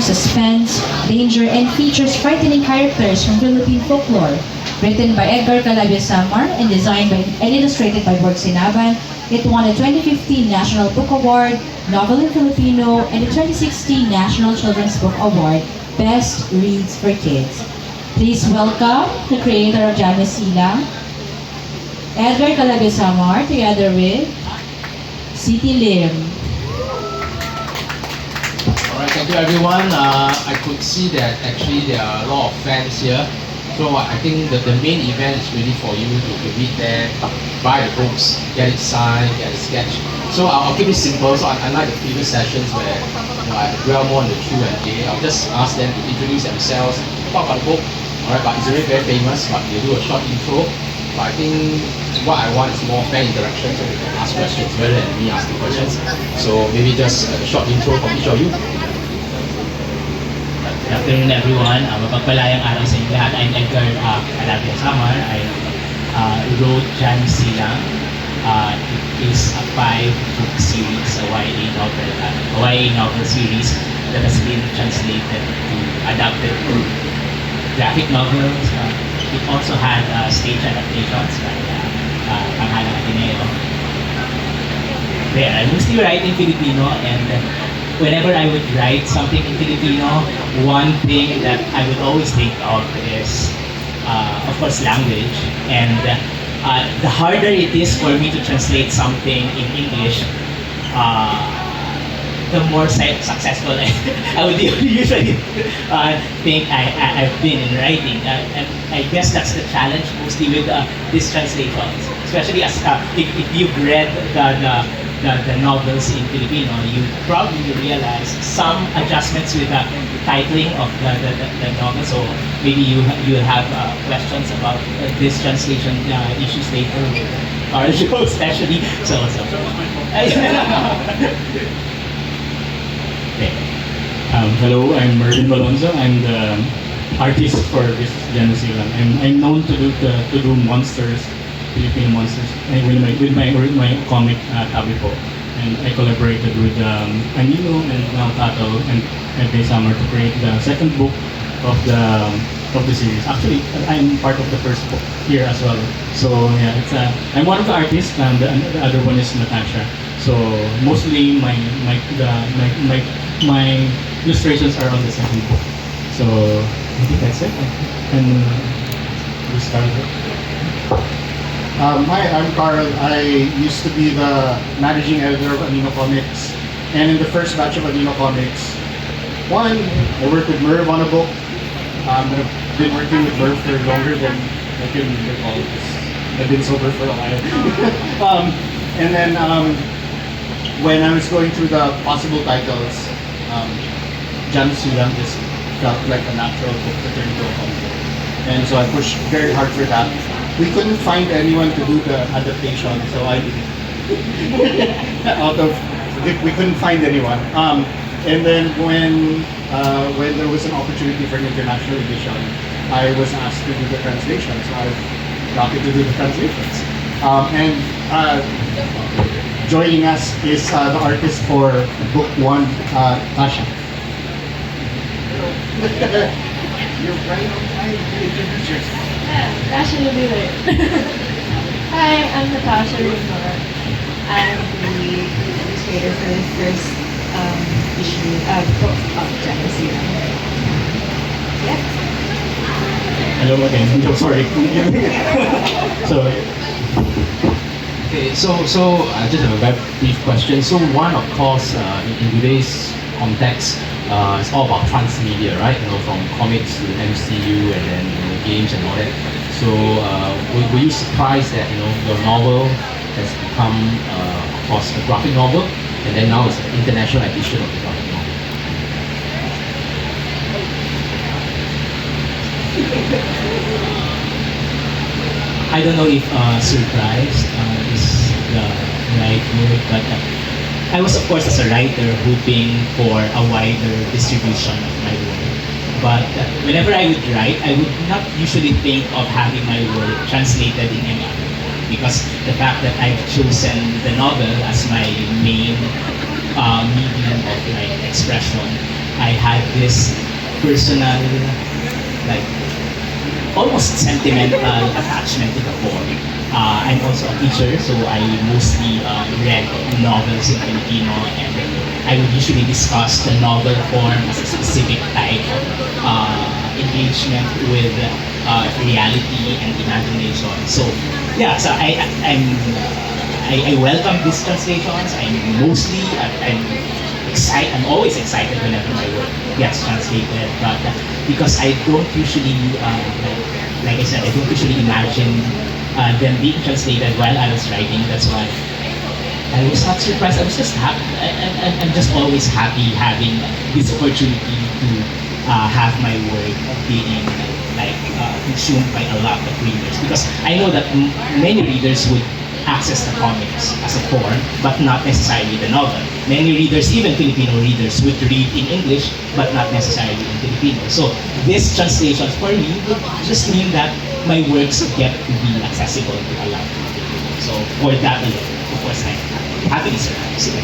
suspense, danger, and features frightening characters from Philippine folklore. Written by Edgar Calabiasamar and designed by and illustrated by Borg Sinaban, it won a 2015 National Book Award, Novel in Filipino, and a 2016 National Children's Book Award, Best Reads for Kids. Please welcome the creator of Janus, Silang, Edgar Calabiasamar, together with City Lim. Alright, thank you everyone. I could see that actually there are a lot of fans here. So I think the main event is really for you to read there, buy the books, get it signed, get it sketched. So I'll keep it simple. So unlike the previous sessions where I dwell more on the Q&A, I'll just ask them to introduce themselves, talk about the book. Alright, but it's already very famous, but they do a short intro. But I think what I want is more fan interaction, so they can ask questions rather than me asking questions. So maybe just a short intro from each of you. Good afternoon everyone. Mapagpalayang araw sa inyo lahat. I'm Edgar Calabiasamar. I wrote Janus Silang. It is a 5-book series, a YA novel series that has been translated to adapted to graphic novels. It also had stage adaptations by Panghalang Ateneo. There, I mostly write in Filipino, and whenever I would write something in Filipino, one thing that I would always think of is, of course, language. And the harder it is for me to translate something in English, the more successful I would usually think I've been in writing. And I guess that's the challenge mostly with these translations. Especially as if you've read the novels in Filipino, you probably realize some adjustments with the titling of the novel. So maybe you have questions about this translation issues later with our show, especially. So. Hello, I'm Mervin Balonzo. I'm the artist for this Janus Silang. I'm known to do monsters, Philippine monsters, with my comic Tabi po. And I collaborated with Anino and now Tato and Edgar Summer to create the second book of the series. Actually, I'm part of the first book here as well. So yeah, I'm one of the artists, and the other one is Natasha. So mostly my illustrations are on the second book. So I think that's it. And we start. Hi, I'm Carl. I used to be the managing editor of Anino Comics. And in the first batch of Anino Comics, I worked with Merv on a book. I've been working with Merv for longer than I can recall. I've been sober for a while. And then when I was going through the possible titles, Janus Silang just felt like a natural book to turn into a comic book. And so I pushed very hard for that. We couldn't find anyone to do the adaptation, so I did it. We couldn't find anyone. And then when there was an opportunity for an international edition, I was asked to do the translation, so I got to do the translations. And joining us is the artist for book 1, Tasha. You're right on time to introduce yourself. Tasha Lubiler. Hi, I'm Natasha Rumor. I'm the illustrator for the first book of Janus Silang. Yep. Hello again. I'm sorry. Okay, so just a very brief question. So one, of course, in today's context, it's all about transmedia, right? From comics to MCU and then games and all that. So were you surprised that your novel has become, of course, a graphic novel, and then now it's an international edition of the graphic novel? I don't know if surprised is the right word, but I was, of course, as a writer, hoping for a wider distribution of my work. But whenever I would write, I would not usually think of having my work translated in any other way, because the fact that I've chosen the novel as my main medium of expression, I had this personal, like, almost sentimental attachment to the poem. I'm also a teacher, so I mostly read novels in Filipino, and I would usually discuss the novel form as a specific type of engagement with reality and imagination. So yeah, so I welcome these translations. I'm always excited whenever my work gets translated, but because I don't usually, like I said, I don't usually imagine them being translated while I was writing. That's why I was not surprised. I was just happy. I'm just always happy having this opportunity to have my work being consumed by a lot of readers, because I know that many readers would access the comics as a form, but not necessarily the novel. Many readers, even Filipino readers, would read in English, but not necessarily in Filipino. So this translation for me would just mean that my works get to be accessible to a lot of people. So for that alone, of course, I'm happily surprised.